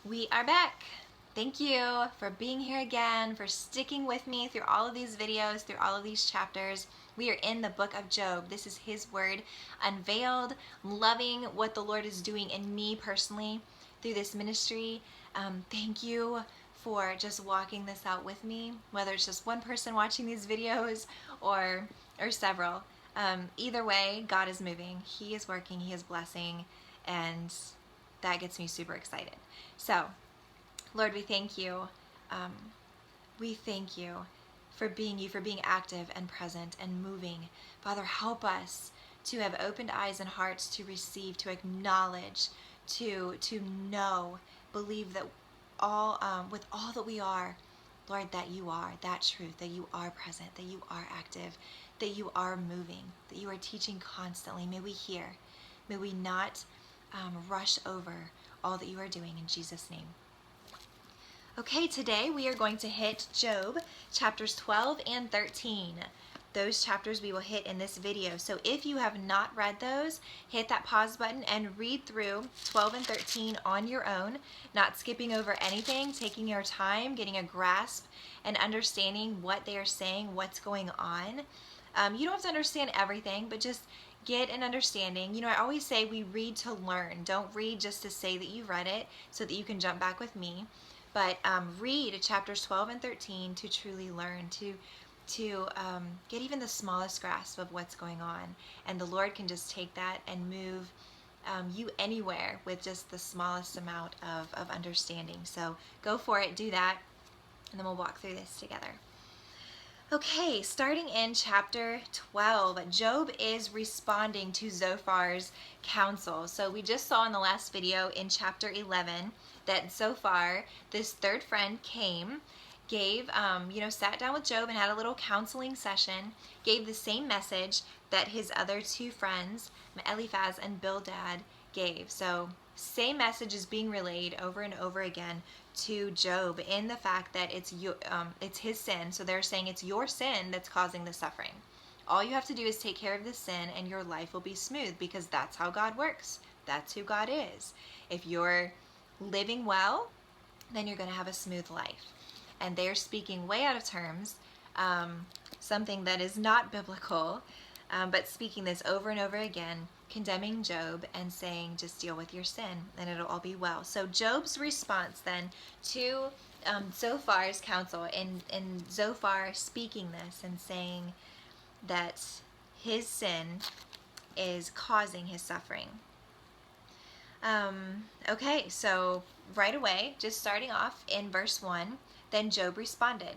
We are back. Thank you for being here again, for sticking with me through all of these videos, through all of these chapters. We are in the book of Job. This is his word unveiled, loving what the Lord is doing in me personally through this ministry. Thank you for just walking this out with me, whether it's just one person watching these videos or several. Either way, God is moving. He is working. He is blessing, and that gets me super excited. So, Lord, we thank you. We thank you for being active and present and moving. Father, help us to have opened eyes and hearts to receive, to acknowledge, to know, believe that all with all that we are, Lord, that you are that truth, that you are present, that you are active, that you are moving, that you are teaching constantly. May we hear. May we not rush over all that you are doing, in Jesus' name. Okay, today we are going to hit Job chapters 12 and 13. Those chapters we will hit in this video. So if you have not read those, hit that pause button and read through 12 and 13 on your own, not skipping over anything, taking your time, getting a grasp and understanding what they are saying, what's going on. You don't have to understand everything, but just get an understanding. You know, I always say we read to learn. Don't read just to say that you read it so that you can jump back with me. But read chapters 12 and 13 to truly learn, to get even the smallest grasp of what's going on. And the Lord can just take that and move you anywhere with just the smallest amount of understanding. So go for it, do that, and then we'll walk through this together. Okay, starting in chapter 12, Job is responding to Zophar's counsel. So we just saw in the last video in chapter 11 that Zophar, this third friend, came, gave, sat down with Job and had a little counseling session, gave the same message that his other two friends, Eliphaz and Bildad, gave. So same message is being relayed over and over again to Job in the fact that it's his sin. So they're saying it's your sin that's causing the suffering. All you have to do is take care of the sin and your life will be smooth, because that's how God works. That's who God is. If you're living well, then you're going to have a smooth life. And they're speaking way out of terms, something that is not biblical, but speaking this over and over again, condemning Job and saying, just deal with your sin and it'll all be well. So Job's response then to Zophar's counsel, and Zophar speaking this and saying that his sin is causing his suffering. Okay, so right away, just starting off in verse 1, then Job responded,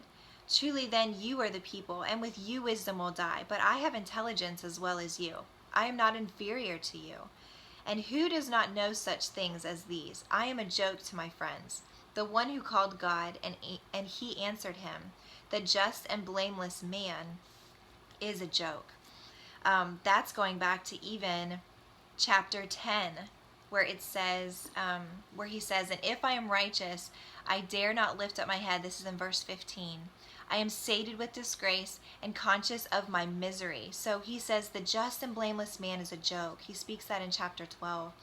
"Truly then you are the people, and with you wisdom will die, but I have intelligence as well as you. I am not inferior to you. And who does not know such things as these? I am a joke to my friends. The one who called God, and he answered him. The just and blameless man is a joke." That's going back to even chapter 10, where it says, where he says, "And if I am righteous, I dare not lift up my head." This is in verse 15. "I am sated with disgrace and conscious of my misery." So he says the just and blameless man is a joke. He speaks that in chapter 12.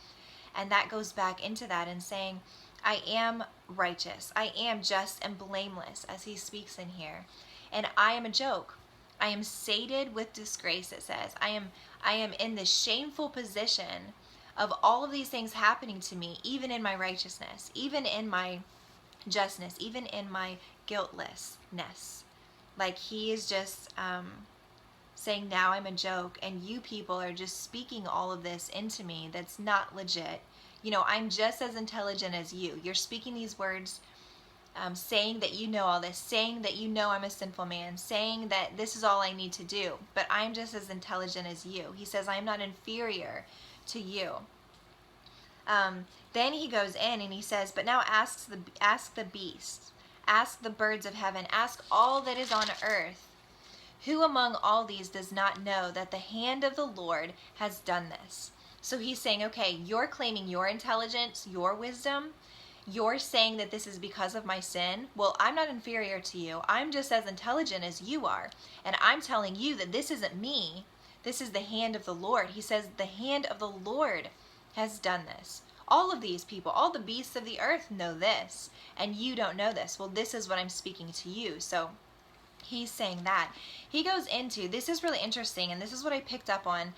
And that goes back into that and saying, I am righteous. I am just and blameless, as he speaks in here. And I am a joke. I am sated with disgrace, it says. I am in the shameful position of all of these things happening to me, even in my righteousness, even in my justness, even in my guiltlessness. Like he is just saying, now I'm a joke, and you people are just speaking all of this into me that's not legit. You know, I'm just as intelligent as you. You're speaking these words, saying that you know all this, saying that you know I'm a sinful man, saying that this is all I need to do, but I'm just as intelligent as you. He says, I am not inferior to you. Then he goes in and he says, but now ask the beasts, ask the birds of heaven, ask all that is on earth. Who among all these does not know that the hand of the Lord has done this? So he's saying, okay, you're claiming your intelligence, your wisdom. You're saying that this is because of my sin. Well, I'm not inferior to you. I'm just as intelligent as you are. And I'm telling you that this isn't me. This is the hand of the Lord. He says the hand of the Lord has done this. All of these people, all the beasts of the earth know this, and you don't know this. Well, this is what I'm speaking to you. So he's saying that. He goes into, this is really interesting, and this is what I picked up on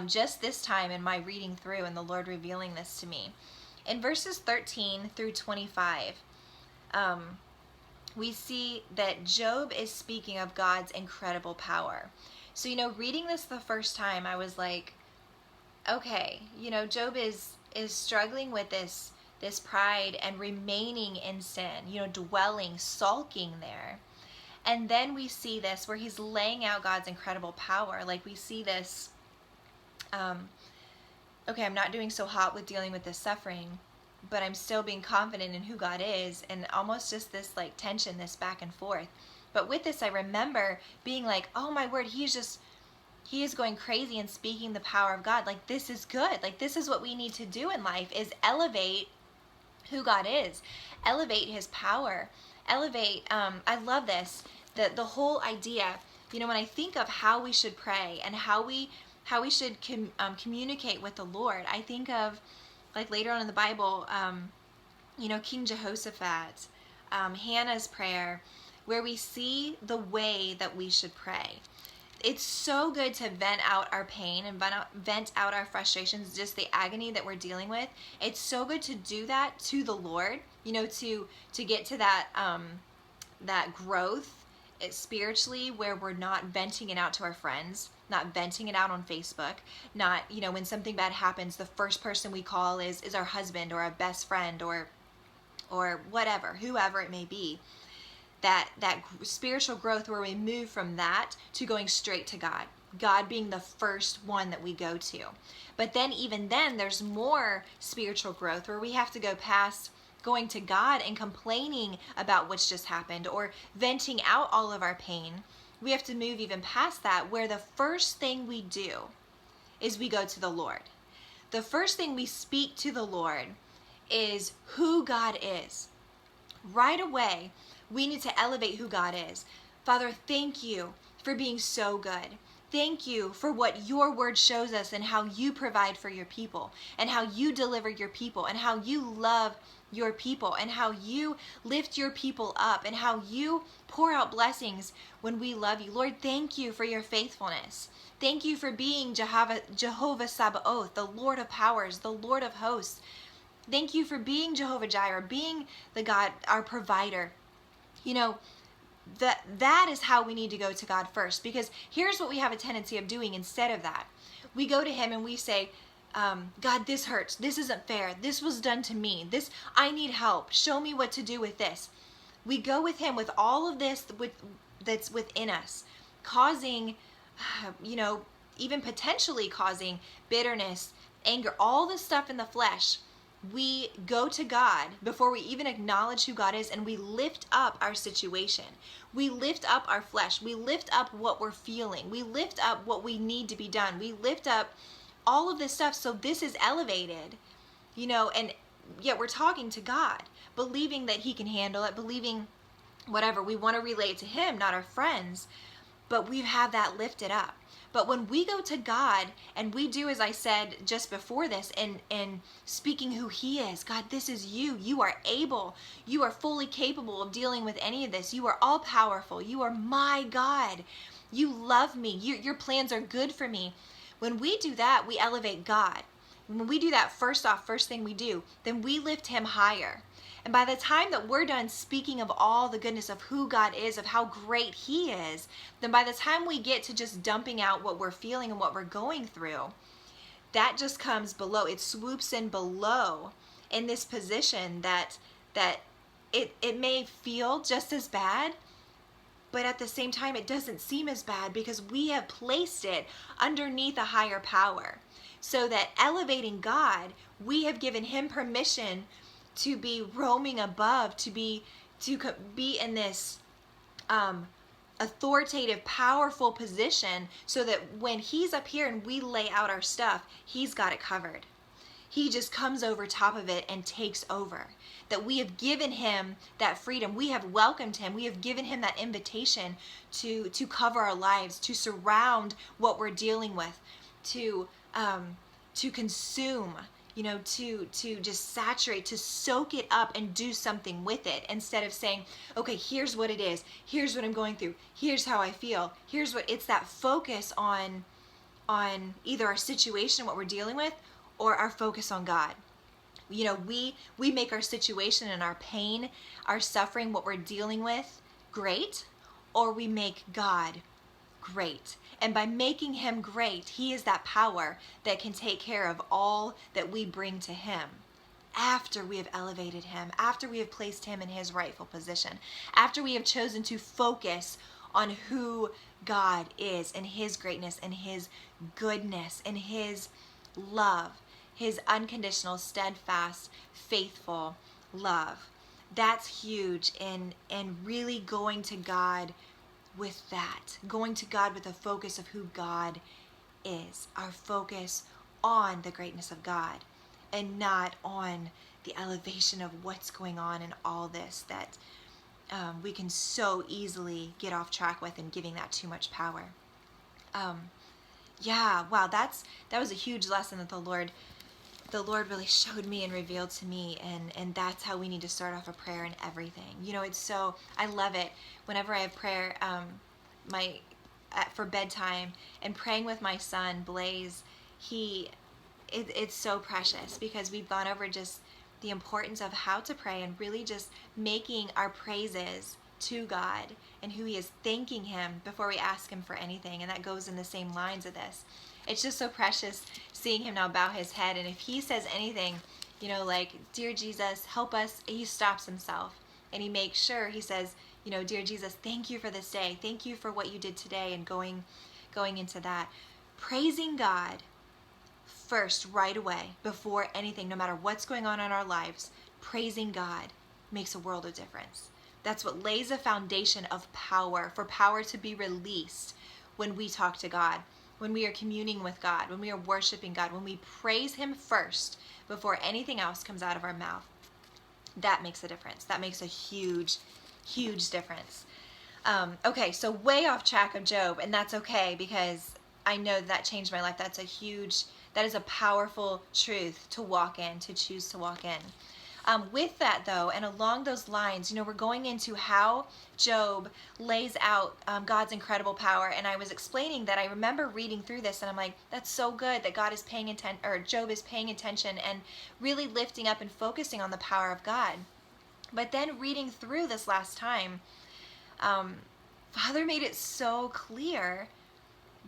just this time in my reading through and the Lord revealing this to me. In verses 13 through 25, we see that Job is speaking of God's incredible power. So, reading this the first time, I was like, okay, Job is struggling with this pride and remaining in sin, dwelling, sulking there. And then we see this where he's laying out God's incredible power. Like we see this, okay, I'm not doing so hot with dealing with this suffering, but I'm still being confident in who God is, and almost just this like tension, this back and forth. But with this, I remember being like, oh my word, he is going crazy and speaking the power of God. Like, this is good. Like, this is what we need to do in life, is elevate who God is, elevate his power, elevate, I love this, the whole idea, when I think of how we should pray and how we should communicate with the Lord, I think of, like later on in the Bible, King Jehoshaphat, Hannah's prayer, where we see the way that we should pray. It's so good to vent out our pain and vent out our frustrations, just the agony that we're dealing with. It's so good to do that to the Lord, to get to that growth spiritually, where we're not venting it out to our friends, not venting it out on Facebook, not, when something bad happens, the first person we call is our husband or our best friend or whatever, whoever it may be. That spiritual growth where we move from that to going straight to God being the first one that we go to. But then even then, there's more spiritual growth where we have to go past going to God and complaining about what's just happened or venting out all of our pain. We have to move even past that, where the first thing we do is we go to the Lord. The first thing we speak to the Lord is who God is. Right away, we need to elevate who God is. Father, thank you for being so good. Thank you for what your word shows us and how you provide for your people and how you deliver your people and how you love your people and how you lift your people up and how you pour out blessings when we love you. Lord, thank you for your faithfulness. Thank you for being Jehovah Sabaoth, the Lord of powers, the Lord of hosts. Thank you for being Jehovah Jireh, being the God, our provider. That is how we need to go to God first, because here's what we have a tendency of doing instead of that. We go to him and we say, God, this hurts. This isn't fair. This was done to me. I need help. Show me what to do with this. We go with him with all of this that's within us, causing, even potentially causing bitterness, anger, all this stuff in the flesh. We go to God before we even acknowledge who God is, and we lift up our situation. We lift up our flesh. We lift up what we're feeling. We lift up what we need to be done. We lift up all of this stuff. So this is elevated, and yet we're talking to God, believing that he can handle it, believing whatever. We want to relate to him, not our friends, but we have that lifted up. But when we go to God and we do, as I said just before this, and speaking who he is, God, this is you. You are able. You are fully capable of dealing with any of this. You are all powerful. You are my God. You love me. Your plans are good for me. When we do that, we elevate God. When we do that, first thing we do, then we lift him higher. And by the time that we're done speaking of all the goodness of who God is, of how great he is, then by the time we get to just dumping out what we're feeling and what we're going through, that just comes below. It swoops in below in this position that it may feel just as bad, but at the same time, it doesn't seem as bad because we have placed it underneath a higher power. So that elevating God, we have given him permission to be roaming above, to be in this authoritative, powerful position, so that when he's up here and we lay out our stuff, he's got it covered. He just comes over top of it and takes over. That we have given him that freedom. We have welcomed him. We have given him that invitation to cover our lives, to surround what we're dealing with, to consume, to just saturate, to soak it up and do something with it, instead of saying, okay, here's what it is, here's what I'm going through, here's how I feel, here's what. It's that focus on either our situation, what we're dealing with, or our focus on God. We make our situation and our pain, our suffering, what we're dealing with, great, or we make God great. And by making him great, he is that power that can take care of all that we bring to him after we have elevated him, after we have placed him in his rightful position, after we have chosen to focus on who God is and his greatness and his goodness and his love, his unconditional, steadfast, faithful love. That's huge. And really going to God with that, going to God with a focus of who God is, our focus on the greatness of God, and not on the elevation of what's going on in all this that we can so easily get off track with, and giving that too much power. Yeah, wow, that was a huge lesson that the Lord really showed me and revealed to me, and that's how we need to start off a prayer in everything. It's so, I love it whenever I have prayer for bedtime, and praying with my son Blaze. It's so precious, because we've gone over just the importance of how to pray, and really just making our praises to God and who he is, thanking him before we ask him for anything. And that goes in the same lines of this. It's just so precious seeing him now bow his head, and if he says anything, like, dear Jesus, help us, he stops himself and he makes sure, he says, dear Jesus, thank you for this day, thank you for what you did today, and going into that, praising God first right away before anything, no matter what's going on in our lives. Praising God makes a world of difference. That's what lays a foundation of power, for power to be released when we talk to God, when we are communing with God, when we are worshiping God, when we praise him first before anything else comes out of our mouth. That makes a difference. That makes a huge, huge difference. Okay, so way off track of Job, and that's okay, because I know that changed my life. That is a powerful truth to walk in, to choose to walk in. With that though, and along those lines, we're going into how Job lays out God's incredible power. And I was explaining that I remember reading through this, and I'm like, that's so good that God is paying attention, or Job is paying attention and really lifting up and focusing on the power of God. But then reading through this last time, Father made it so clear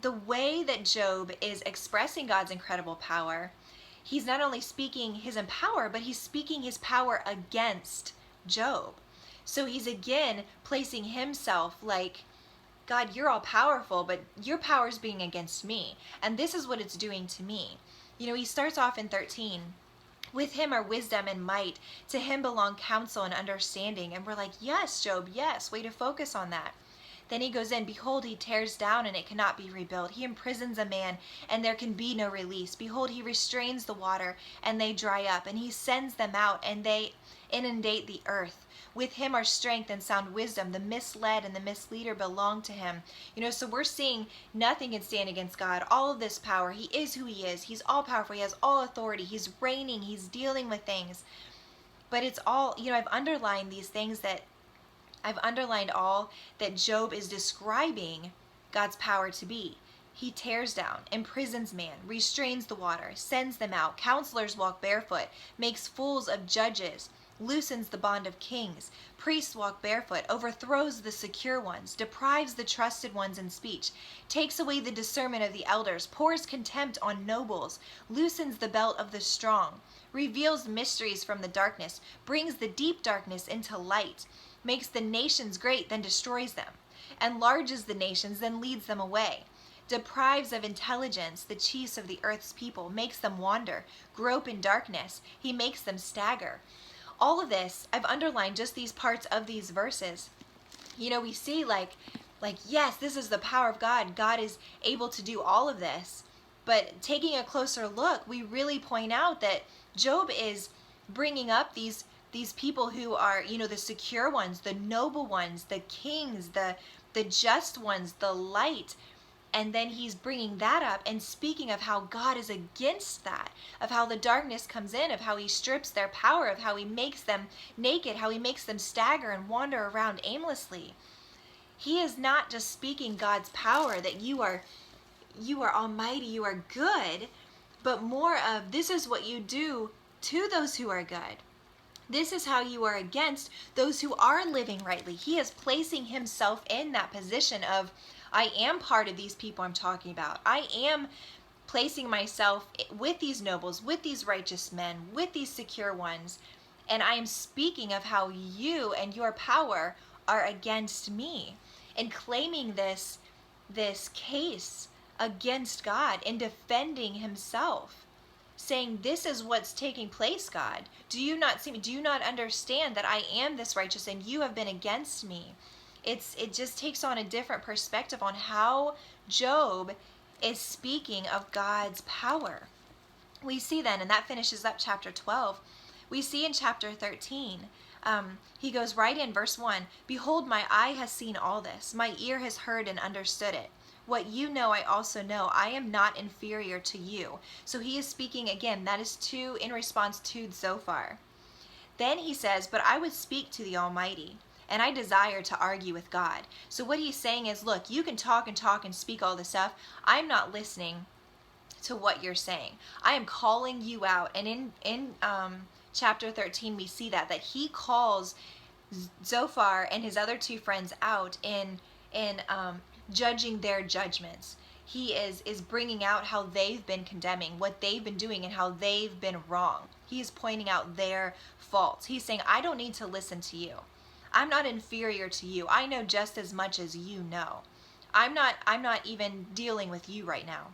the way that Job is expressing God's incredible power. He's not only speaking his power, but he's speaking his power against Job. So he's again placing himself like, God, you're all powerful, but your power is being against me. And this is what it's doing to me. He starts off in 13. With him are wisdom and might. To him belong counsel and understanding. And we're like, yes, Job, yes. Way to focus on that. Then he goes in, behold, he tears down and it cannot be rebuilt. He imprisons a man and there can be no release. Behold, he restrains the water and they dry up, and he sends them out and they inundate the earth. With him are strength and sound wisdom. The misled and the misleader belong to him. So we're seeing nothing can stand against God. All of this power, he is who he is. He's all powerful. He has all authority. He's reigning. He's dealing with things. But it's all, I've underlined these things that I've underlined all that Job is describing God's power to be. He tears down, imprisons man, restrains the water, sends them out. Counselors walk barefoot, makes fools of judges, loosens the bond of kings. Priests walk barefoot, overthrows the secure ones, deprives the trusted ones in speech, takes away the discernment of the elders, pours contempt on nobles, loosens the belt of the strong, reveals mysteries from the darkness, brings the deep darkness into light, makes the nations great, then destroys them, enlarges the nations, then leads them away, deprives of intelligence the chiefs of the earth's people, makes them wander, grope in darkness, he makes them stagger. All of this, I've underlined just these parts of these verses. We see like, yes, this is the power of God. God is able to do all of this. But taking a closer look, we really point out that Job is bringing up these people who are, the secure ones, the noble ones, the kings, the just ones, the light. And then he's bringing that up and speaking of how God is against that, of how the darkness comes in, of how he strips their power, of how he makes them naked, how he makes them stagger and wander around aimlessly. He is not just speaking God's power, that you are almighty, you are good, but more of this is what you do to those who are good. This is how you are against those who are living rightly. He is placing himself in that position of, I am part of these people I'm talking about. I am placing myself with these nobles, with these righteous men, with these secure ones. And I am speaking of how you and your power are against me, and claiming this case against God and defending himself, saying, this is what's taking place, God. Do you not see me? Do you not understand that I am this righteous and you have been against me? It just takes on a different perspective on how Job is speaking of God's power. We see then, and that finishes up chapter 12. We see in chapter 13, he goes right in verse 1, behold, my eye has seen all this. My ear has heard and understood it. What you know, I also know. I am not inferior to you. So he is speaking again. That is in response to Zophar. Then he says, but I would speak to the Almighty, and I desire to argue with God. So what he's saying is, look, you can talk and speak all this stuff. I'm not listening to what you're saying. I am calling you out. And in chapter 13, we see that he calls Zophar and his other two friends out in judging their judgments. He is bringing out how they've been condemning, what they've been doing, and how they've been wrong. He is pointing out their faults. He's saying, I don't need to listen to you. I'm not inferior to you. I know just as much as you know. I'm not even dealing with you right now.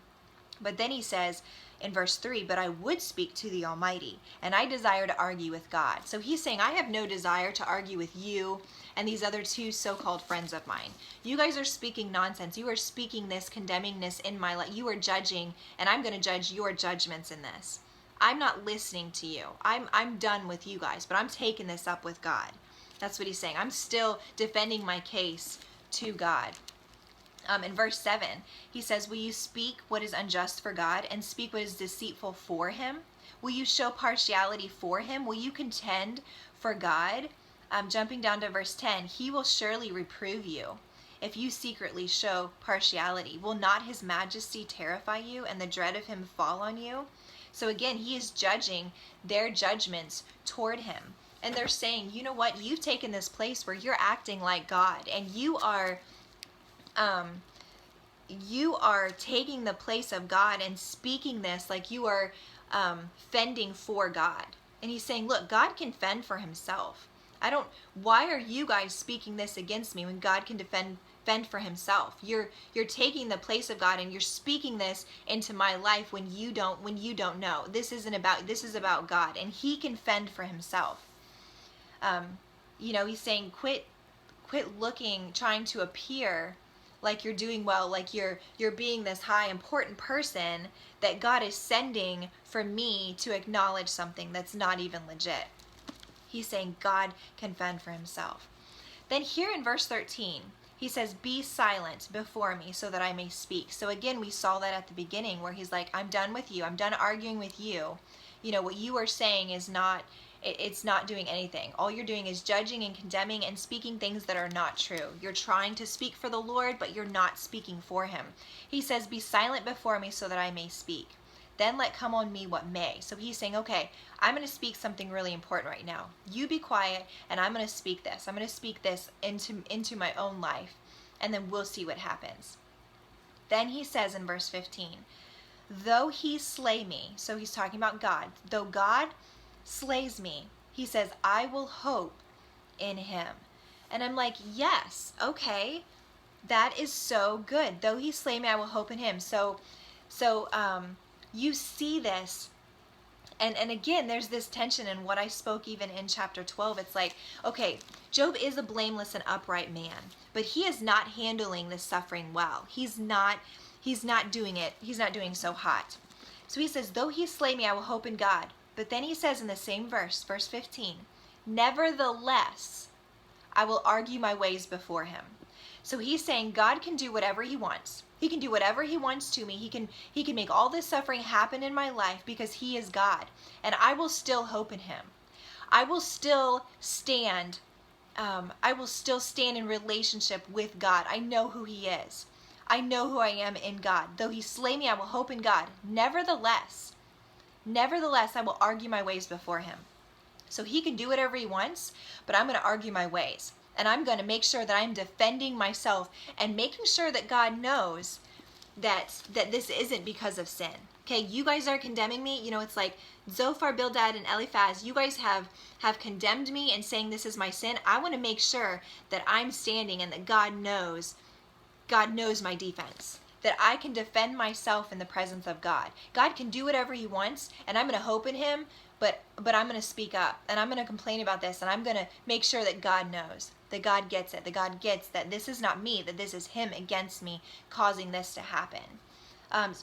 But then he says in verse 3, but I would speak to the Almighty, and I desire to argue with God. So he's saying, I have no desire to argue with you and these other two so-called friends of mine. You guys are speaking nonsense. You are speaking this condemningness in my life. You are judging, and I'm going to judge your judgments in this. I'm not listening to you. I'm done with you guys, but I'm taking this up with God. That's what he's saying. I'm still defending my case to God. In verse 7, he says, will you speak what is unjust for God and speak what is deceitful for him? Will you show partiality for him? Will you contend for God? Jumping down to verse 10, he will surely reprove you if you secretly show partiality. Will not his majesty terrify you and the dread of him fall on you? So again, he is judging their judgments toward him. And they're saying, you know what? You've taken this place where you're acting like God, and you are taking the place of God and speaking this like you are fending for God. And he's saying, look, God can fend for himself. Why are you guys speaking this against me when God can fend for himself? You're taking the place of God and you're speaking this into my life when you don't know. This is about God, and he can fend for himself. He's saying, quit looking, trying to appear like you're doing well, like you're being this high important person that God is sending for me to acknowledge something that's not even legit. He's saying God can fend for himself. Then here in verse 13, he says, be silent before me so that I may speak. So again, we saw that at the beginning where he's like, I'm done with you. I'm done arguing with you. What you are saying is not, it's not doing anything. All you're doing is judging and condemning and speaking things that are not true. You're trying to speak for the Lord, but you're not speaking for him. He says, be silent before me so that I may speak. Then let come on me what may. So he's saying, okay, I'm going to speak something really important right now. You be quiet, and I'm going to speak this. I'm going to speak this into my own life, and then we'll see what happens. Then he says in verse 15, though he slay me, so he's talking about God, though God slays me, he says, I will hope in him. And I'm like, yes, okay, that is so good. Though he slay me, I will hope in him. So you see this, and again, there's this tension in what I spoke even in chapter 12. It's like, okay, Job is a blameless and upright man, but he is not handling this suffering well. He's not doing it. He's not doing so hot. So he says, though he slay me, I will hope in God. But then he says in the same verse 15, nevertheless, I will argue my ways before him. So he's saying God can do whatever he wants. He can do whatever he wants to me. He can make all this suffering happen in my life because he is God. And I will still hope in him. I will still stand. I will still stand in relationship with God. I know who he is. I know who I am in God. Though he slay me, I will hope in God. Nevertheless, I will argue my ways before him. So he can do whatever he wants, but I'm going to argue my ways. And I'm going to make sure that I'm defending myself and making sure that God knows that this isn't because of sin. Okay, you guys are condemning me. You know, it's like Zophar, Bildad, and Eliphaz, you guys have condemned me and saying this is my sin. I want to make sure that I'm standing and that God knows my defense. That I can defend myself in the presence of God. God can do whatever he wants, and I'm going to hope in him, but I'm going to speak up, and I'm going to complain about this, and I'm going to make sure that God knows, that God gets it, that God gets that this is not me, that this is him against me causing this to happen.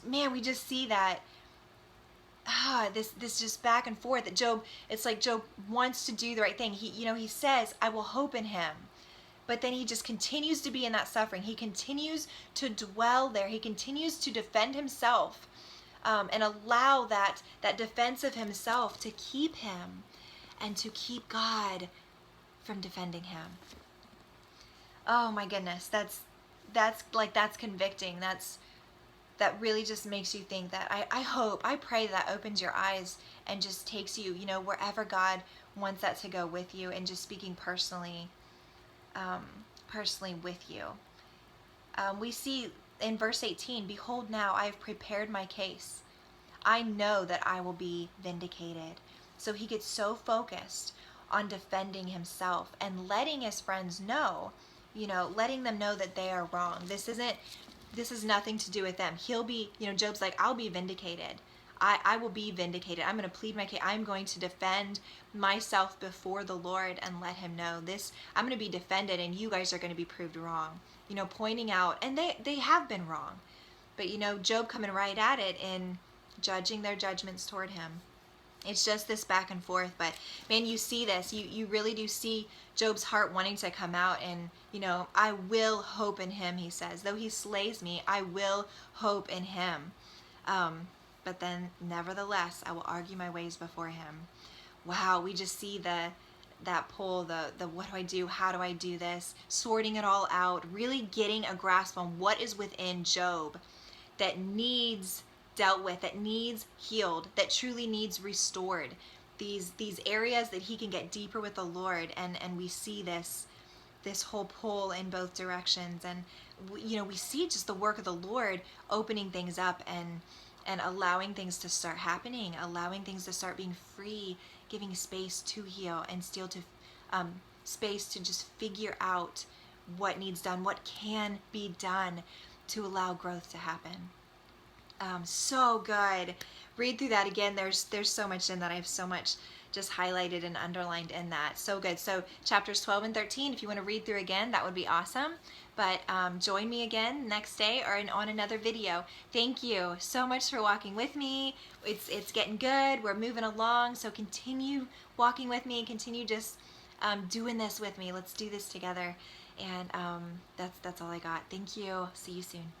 Man, we just see that this just back and forth that Job, it's like Job wants to do the right thing. He says, I will hope in him. But then he just continues to be in that suffering. He continues to dwell there. He continues to defend himself and allow that defense of himself to keep him and to keep God from defending him. Oh my goodness, that's convicting. That really just makes you think that I pray that opens your eyes and just takes you, wherever God wants that to go with you, and just speaking personally with you. We see in verse 18, behold, now I have prepared my case. I know that I will be vindicated. So he gets so focused on defending himself and letting his friends know, letting them know that they are wrong. This is nothing to do with them. He'll be, Job's like, I'll be vindicated. I will be vindicated. I'm going to plead my case. I'm going to defend myself before the Lord and let him know this. I'm going to be defended, and you guys are going to be proved wrong. Pointing out, and they have been wrong. But, Job coming right at it and judging their judgments toward him. It's just this back and forth. But, man, you see this. You really do see Job's heart wanting to come out and, I will hope in him, he says. Though he slays me, I will hope in him. But then, nevertheless, I will argue my ways before him. Wow, we just see that pull, the what do I do? How do I do this? Sorting it all out, really getting a grasp on what is within Job that needs dealt with, that needs healed, that truly needs restored. These areas that he can get deeper with the Lord, and we see this whole pull in both directions, and we see just the work of the Lord opening things up and allowing things to start happening, allowing things to start being free, giving space to heal and still to space to just figure out what needs done, what can be done to allow growth to happen. So good. Read through that again. There's so much in that. I have so much just highlighted and underlined in that. So good. So chapters 12 and 13, if you want to read through again, that would be awesome. But join me again next day or on another video. Thank you so much for walking with me. It's getting good. We're moving along. So continue walking with me. Continue just doing this with me. Let's do this together. And that's all I got. Thank you. See you soon.